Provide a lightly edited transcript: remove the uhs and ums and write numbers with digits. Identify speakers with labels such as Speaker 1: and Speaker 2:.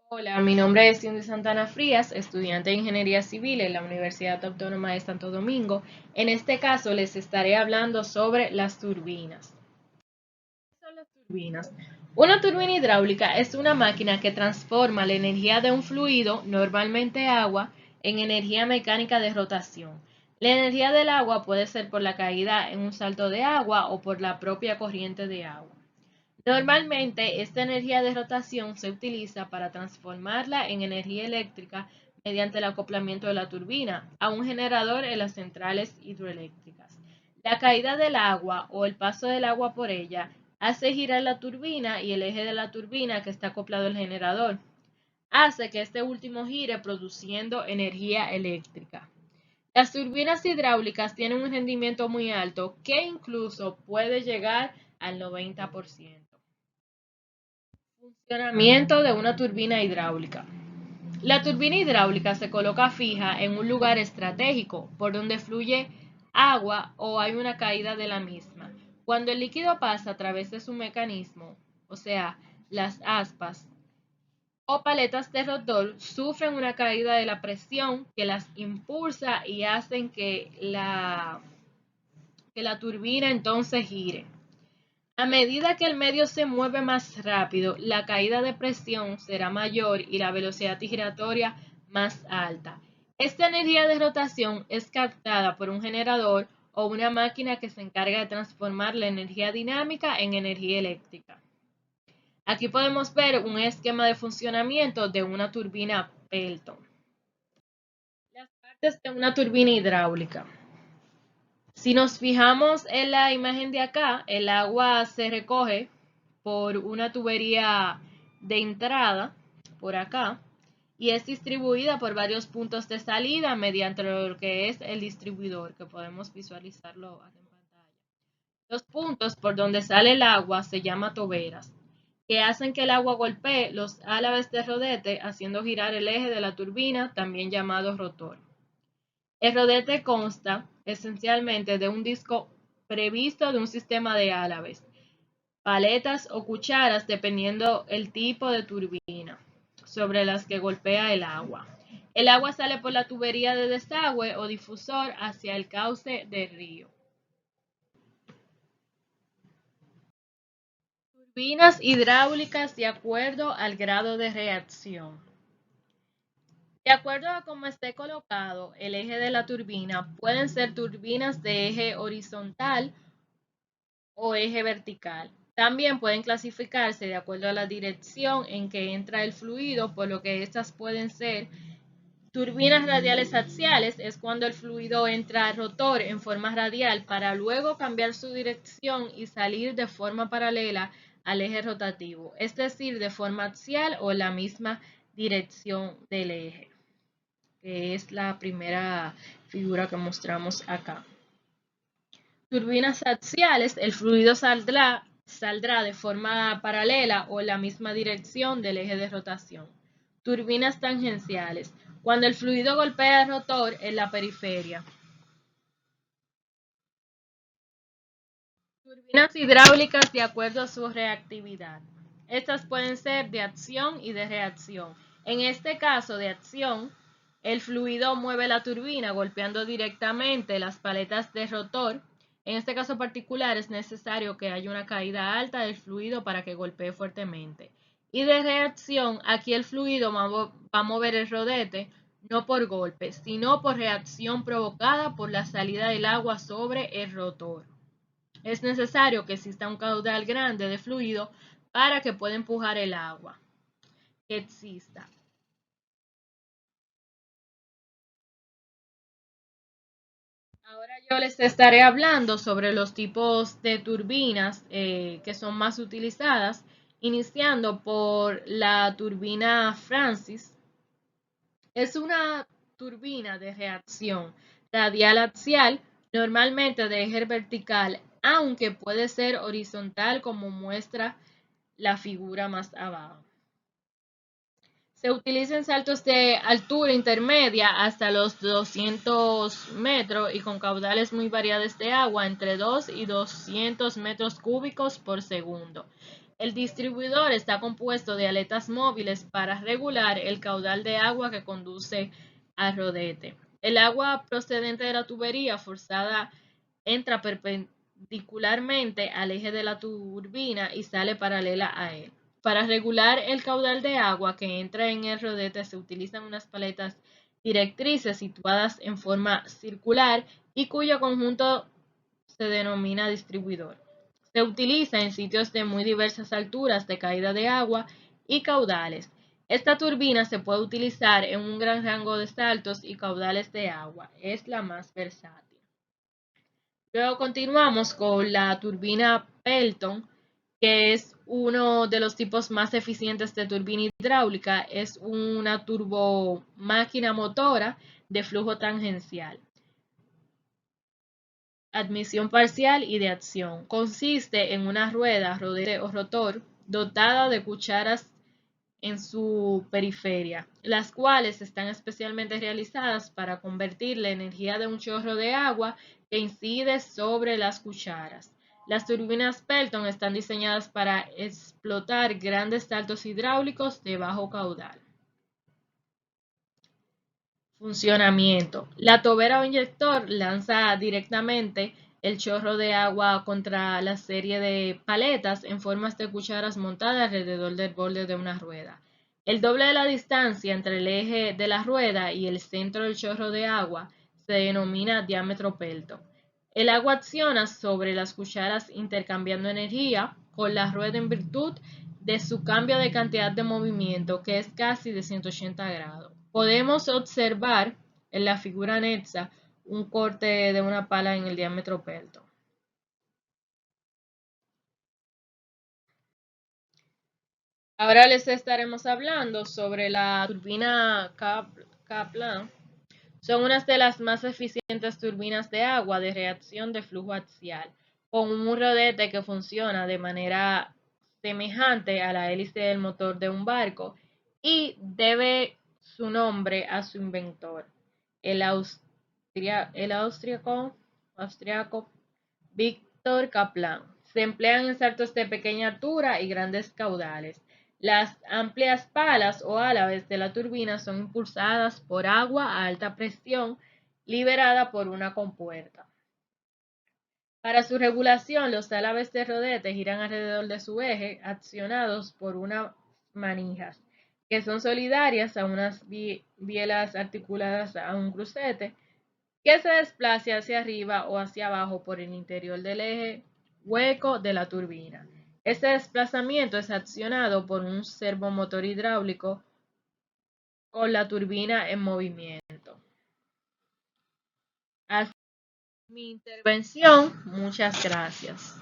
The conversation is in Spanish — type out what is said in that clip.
Speaker 1: Hola, mi nombre es Cindy Santana Frías, estudiante de Ingeniería Civil en la Universidad Autónoma de Santo Domingo. En este caso les estaré hablando sobre las turbinas. ¿Qué son las turbinas? Una turbina hidráulica es una máquina que transforma la energía de un fluido, normalmente agua, en energía mecánica de rotación. La energía del agua puede ser por la caída en un salto de agua o por la propia corriente de agua. Normalmente, esta energía de rotación se utiliza para transformarla en energía eléctrica mediante el acoplamiento de la turbina a un generador en las centrales hidroeléctricas. La caída del agua o el paso del agua por ella hace girar la turbina y el eje de la turbina que está acoplado al generador hace que este último gire produciendo energía eléctrica. Las turbinas hidráulicas tienen un rendimiento muy alto que incluso puede llegar al 90%. Funcionamiento de una turbina hidráulica. La turbina hidráulica se coloca fija en un lugar estratégico por donde fluye agua o hay una caída de la misma. Cuando el líquido pasa a través de su mecanismo, o sea, las aspas o paletas de rotor, sufren una caída de la presión que las impulsa y hacen que la turbina entonces gire. A medida que el medio se mueve más rápido, la caída de presión será mayor y la velocidad giratoria más alta. Esta energía de rotación es captada por un generador o una máquina que se encarga de transformar la energía dinámica en energía eléctrica. Aquí podemos ver un esquema de funcionamiento de una turbina Pelton. Las partes de una turbina hidráulica. Si nos fijamos en la imagen de acá, el agua se recoge por una tubería de entrada, por acá, y es distribuida por varios puntos de salida mediante lo que es el distribuidor, que podemos visualizarlo aquí en pantalla. Los puntos por donde sale el agua se llaman toberas, que hacen que el agua golpee los álabes de rodete, haciendo girar el eje de la turbina, también llamado rotor. El rodete consta esencialmente de un disco previsto de un sistema de álabes, paletas o cucharas dependiendo el tipo de turbina sobre las que golpea el agua. El agua sale por la tubería de desagüe o difusor hacia el cauce del río. Turbinas hidráulicas de acuerdo al grado de reacción. De acuerdo a cómo esté colocado el eje de la turbina, pueden ser turbinas de eje horizontal o eje vertical. También pueden clasificarse de acuerdo a la dirección en que entra el fluido, por lo que estas pueden ser turbinas radiales axiales, es cuando el fluido entra al rotor en forma radial para luego cambiar su dirección y salir de forma paralela al eje rotativo, es decir, de forma axial o en la misma dirección del eje, que es la primera figura que mostramos acá. Turbinas axiales, el fluido saldrá de forma paralela o en la misma dirección del eje de rotación. Turbinas tangenciales, cuando el fluido golpea el rotor en la periferia. Turbinas hidráulicas de acuerdo a su reactividad. Estas pueden ser de acción y de reacción. En este caso de acción, el fluido mueve la turbina golpeando directamente las paletas de rotor. En este caso particular es necesario que haya una caída alta del fluido para que golpee fuertemente. Y de reacción, aquí el fluido va a mover el rodete no por golpe, sino por reacción provocada por la salida del agua sobre el rotor. Es necesario que exista un caudal grande de fluido para que pueda empujar el agua que exista. Ahora yo les estaré hablando sobre los tipos de turbinas que son más utilizadas, iniciando por la turbina Francis. Es una turbina de reacción radial axial, normalmente de eje vertical, aunque puede ser horizontal como muestra la figura más abajo. Se utiliza en saltos de altura intermedia hasta los 200 metros y con caudales muy variados de agua entre 2 y 200 metros cúbicos por segundo. El distribuidor está compuesto de aletas móviles para regular el caudal de agua que conduce al rodete. El agua procedente de la tubería forzada entra perpendicularmente al eje de la turbina y sale paralela a él. Para regular el caudal de agua que entra en el rodete se utilizan unas paletas directrices situadas en forma circular y cuyo conjunto se denomina distribuidor. Se utiliza en sitios de muy diversas alturas de caída de agua y caudales. Esta turbina se puede utilizar en un gran rango de saltos y caudales de agua. Es la más versátil. Luego continuamos con la turbina Pelton, que es uno de los tipos más eficientes de turbina hidráulica. Es una turbomáquina motora de flujo tangencial, admisión parcial y de acción. Consiste en una rueda, rodete o rotor dotada de cucharas en su periferia, las cuales están especialmente realizadas para convertir la energía de un chorro de agua que incide sobre las cucharas. Las turbinas Pelton están diseñadas para explotar grandes saltos hidráulicos de bajo caudal. Funcionamiento. La tobera o inyector lanza directamente el chorro de agua contra la serie de paletas en formas de cucharas montadas alrededor del borde de una rueda. El doble de la distancia entre el eje de la rueda y el centro del chorro de agua se denomina diámetro Pelton. El agua acciona sobre las cucharas intercambiando energía con la rueda en virtud de su cambio de cantidad de movimiento, que es casi de 180 grados. Podemos observar en la figura anexa un corte de una pala en el diámetro Pelton. Ahora les estaremos hablando sobre la turbina Kaplan. Son unas de las más eficientes turbinas de agua de reacción de flujo axial, con un rodete que funciona de manera semejante a la hélice del motor de un barco y debe su nombre a su inventor, el austriaco Victor Kaplan. Se emplean en saltos de pequeña altura y grandes caudales. Las amplias palas o álabes de la turbina son impulsadas por agua a alta presión liberada por una compuerta. Para su regulación, los álabes de rodete giran alrededor de su eje, accionados por unas manijas, que son solidarias a unas bielas articuladas a un crucete, que se desplace hacia arriba o hacia abajo por el interior del eje hueco de la turbina. Este desplazamiento es accionado por un servomotor hidráulico con la turbina en movimiento. Hasta mi intervención, muchas gracias.